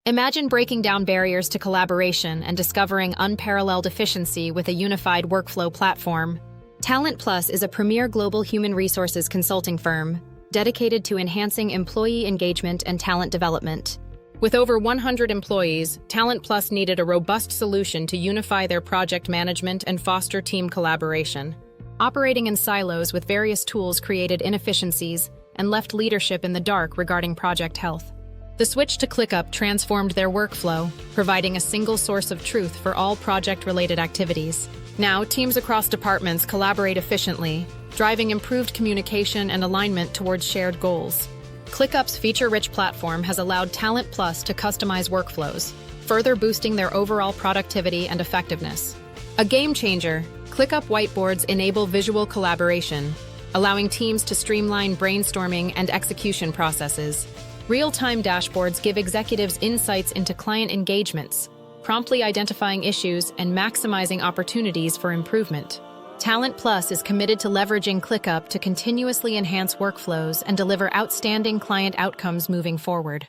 Imagine breaking down barriers to collaboration and discovering unparalleled efficiency with a unified workflow platform. Talent Plus is a premier global human resources consulting firm dedicated to enhancing employee engagement and talent development. With over 100 employees, Talent Plus needed a robust solution to unify their project management and foster team collaboration. Operating in silos with various tools created inefficiencies and left leadership in the dark regarding project health. The switch to ClickUp transformed their workflow, providing a single source of truth for all project-related activities. Now, teams across departments collaborate efficiently, driving improved communication and alignment towards shared goals. ClickUp's feature-rich platform has allowed Talent Plus to customize workflows, further boosting their overall productivity and effectiveness. A game changer, ClickUp Whiteboards enable visual collaboration, allowing teams to streamline brainstorming and execution processes. Real-time dashboards give executives insights into client engagements, promptly identifying issues and maximizing opportunities for improvement. Talent Plus is committed to leveraging ClickUp to continuously enhance workflows and deliver outstanding client outcomes moving forward.